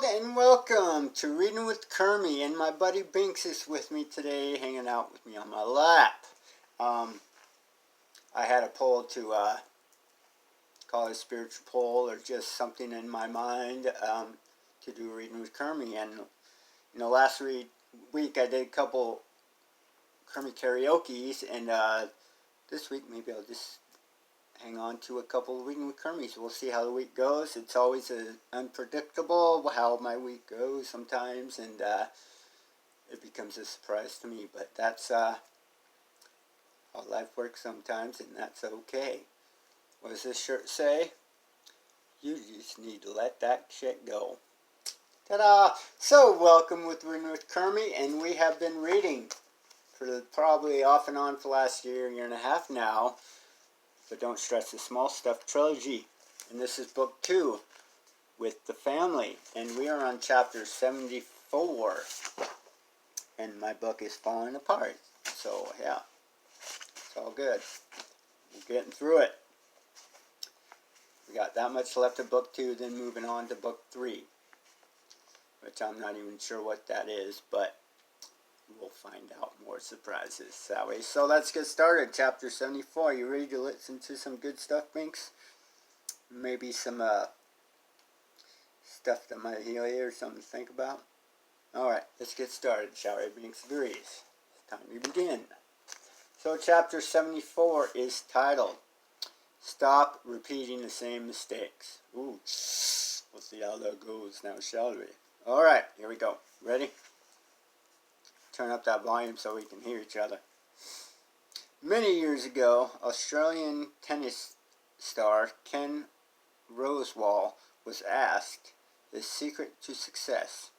world, and welcome to Reading with Kermie. And my buddy Binks is with me today, hanging out with me on my lap. I had a poll to call it a spiritual poll or just something in my mind to do Reading with Kermie. And last week I did a couple Kermie karaoke's, and this week maybe I'll just hang on to a couple of Reading with Kermies. We'll see how the week goes. It's always unpredictable how my week goes sometimes, and it becomes a surprise to me. But that's how life works sometimes, and that's okay. What does this shirt say? You just need to let that shit go. Ta-da! So, welcome with Reading with Kermie, and we have been reading for probably off and on for the last year and a half now. But Don't Stress the Small Stuff trilogy. And this is book 2 with the family. And we are on chapter 74. And my book is falling apart. So, yeah. It's all good. We're getting through it. We got that much left of book 2, then moving on to book 3. Which I'm not even sure what that is, but we'll find out more surprises that way. So let's get started. Chapter 74. You ready to listen to some good stuff, Binks? Maybe some stuff that might heal you or something to think about? Alright, let's get started, shall we? Binks agrees. It's time to begin. So chapter 74 is titled, Stop Repeating the Same Mistakes. Ooh, we'll see how that goes now, shall we? Alright, here we go. Ready? Turn up that volume so we can hear each other. Many years ago, Australian tennis star Ken Rosewall was asked the secret to success.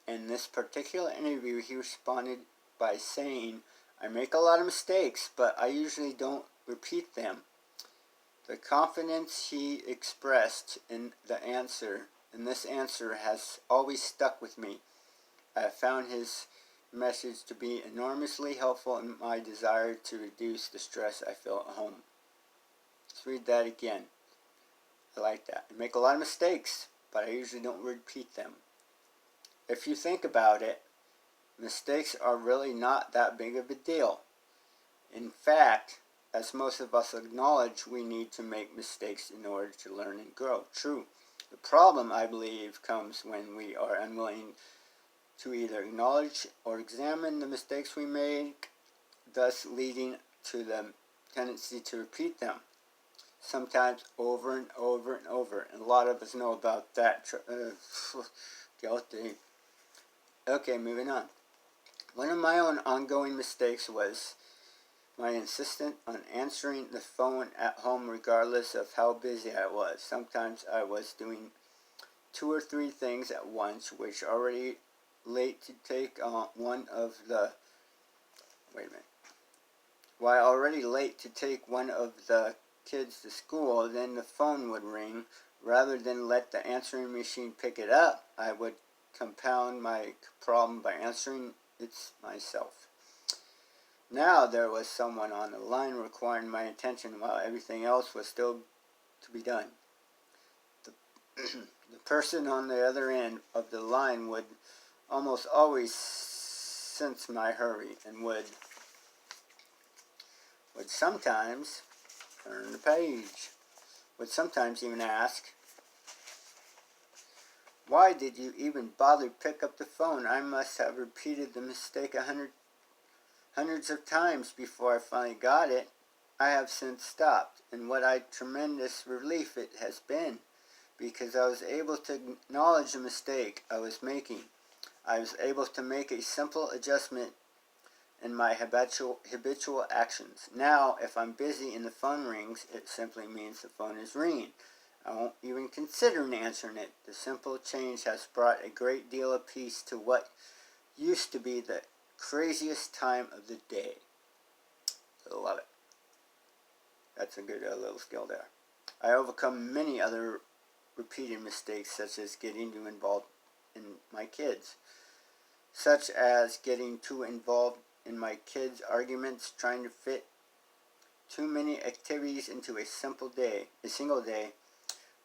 In this particular interview, he responded by saying, "I make a lot of mistakes, but I usually don't repeat them." The confidence he expressed in this answer has always stuck with me. I have found his message to be enormously helpful in my desire to reduce the stress I feel at home. Let's read that again. I like that. I make a lot of mistakes, but I usually don't repeat them. If you think about it, mistakes are really not that big of a deal. In fact, as most of us acknowledge, we need to make mistakes in order to learn and grow. True. The problem, I believe, comes when we are unwilling to either acknowledge or examine the mistakes we make, thus leading to the tendency to repeat them, sometimes over and over and over. And a lot of us know about that. Guilty. Okay, moving on. One of my own ongoing mistakes was my insistence on answering the phone at home regardless of how busy I was. Sometimes I was doing 2 or 3 things at once, which already late to take one of the kids to school, then the phone would ring. Rather than let the answering machine pick it up, I would compound my problem by answering it myself. Now there was someone on the line requiring my attention while everything else was still to be done. The person on the other end of the line would almost always sense my hurry and would sometimes turn the page, would sometimes even ask, "Why did you even bother to pick up the phone? I must have repeated the mistake hundreds of times before I finally got it." I have since stopped, and what a tremendous relief it has been, because I was able to acknowledge the mistake I was making. I was able to make a simple adjustment in my habitual actions. Now, if I'm busy and the phone rings, it simply means the phone is ringing. I won't even consider answering it. The simple change has brought a great deal of peace to what used to be the craziest time of the day. I love it. That's a good little skill there. I overcome many other repeated mistakes, such as getting too involved in my kids. Such as getting too involved in my kids' arguments, trying to fit too many activities into a single day,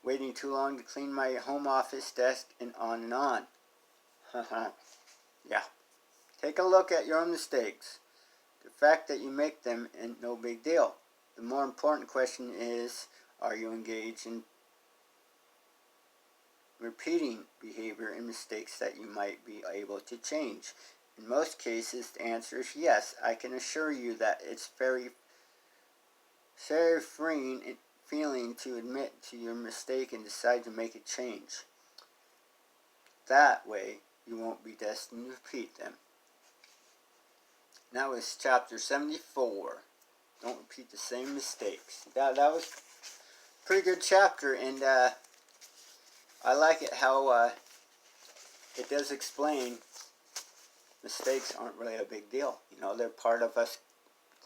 waiting too long to clean my home office desk, and on and on. Yeah. Take a look at your own mistakes. The fact that you make them is no big deal. The more important question is, are you engaged in repeating behavior and mistakes that you might be able to change? In most cases, the answer is yes. I can assure you that it's very freeing feeling to admit to your mistake and decide to make a change. That way, you won't be destined to repeat them. That was chapter 74. Don't repeat the same mistakes. That was a pretty good chapter, and I like it how it does explain mistakes aren't really a big deal. You know, they're part of us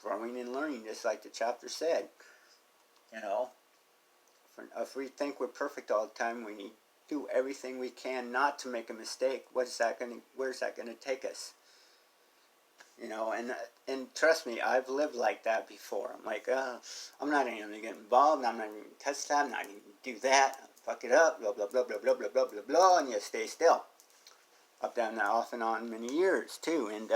growing and learning, just like the chapter said. You know, if we think we're perfect all the time, we need to do everything we can not to make a mistake. Where's that going to take us? You know, and trust me, I've lived like that before. I'm like, I'm not even going to get involved. I'm not even going to touch that. I'm not even going to do that. Fuck it up. Blah, blah, blah, blah, blah, blah, blah, blah, blah. And you stay still. I've done that off and on many years, too. And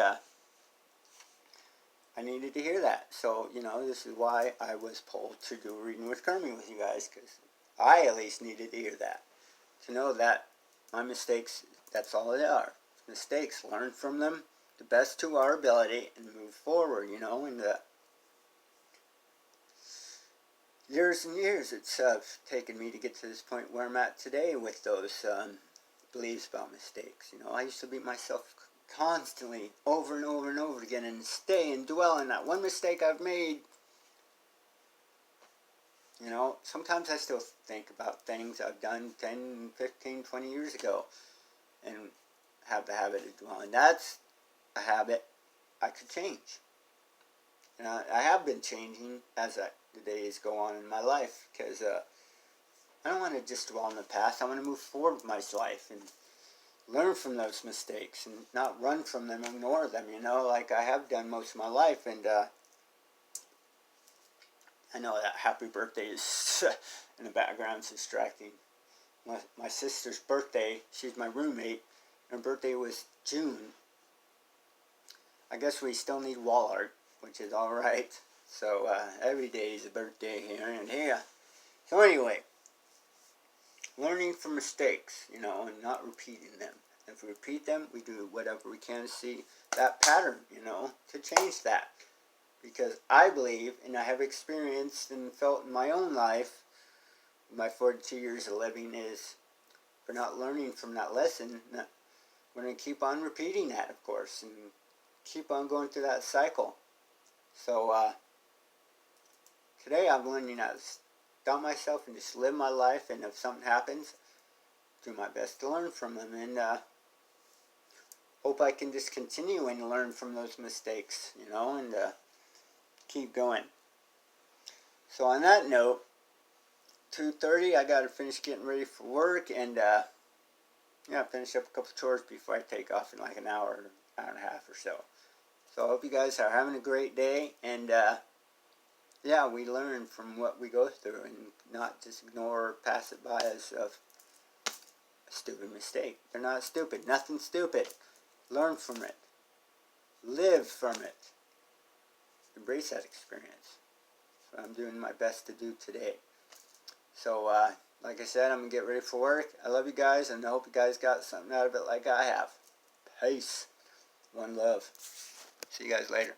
I needed to hear that. So, you know, this is why I was pulled to do a reading with Kermie with you guys. Because I at least needed to hear that. To know that my mistakes, that's all they are. Mistakes. Learn from them the best to our ability and move forward, you know. And years and years it's taken me to get to this point where I'm at today with those beliefs about mistakes. You know, I used to beat myself constantly over and over and over again and stay and dwell in that one mistake I've made. You know, sometimes I still think about things I've done 10, 15, 20 years ago and have the habit of dwelling. That's a habit I could change. And I have been changing as the days go on in my life, because I don't want to just dwell in the past. I want to move forward with my life and learn from those mistakes and not run from them, ignore them, you know, like I have done most of my life. And I know that happy birthday is in the background, is distracting. My sister's birthday, she's my roommate, her birthday was June. I guess we still need wall art, which is alright. So every day is a birthday here and here. So anyway, learning from mistakes, you know, and not repeating them. If we repeat them, we do whatever we can to see that pattern, you know, to change that. Because I believe, and I have experienced and felt in my own life, my 42 years of living, is for not learning from that lesson, we're going to keep on repeating that, of course, and keep on going through that cycle. So today I'm learning how to stop myself and just live my life, and if something happens, do my best to learn from them, and hope I can just continue and learn from those mistakes, you know, and keep going. So on that note, 2:30, I got to finish getting ready for work, and yeah, finish up a couple chores before I take off in like an hour and a half or so. So I hope you guys are having a great day, and yeah, we learn from what we go through and not just ignore or pass it by as a stupid mistake. They're not stupid. Nothing's stupid. Learn from it. Live from it. Embrace that experience. That's what I'm doing my best to do today. So, like I said, I'm going to get ready for work. I love you guys, and I hope you guys got something out of it like I have. Peace. One love. See you guys later.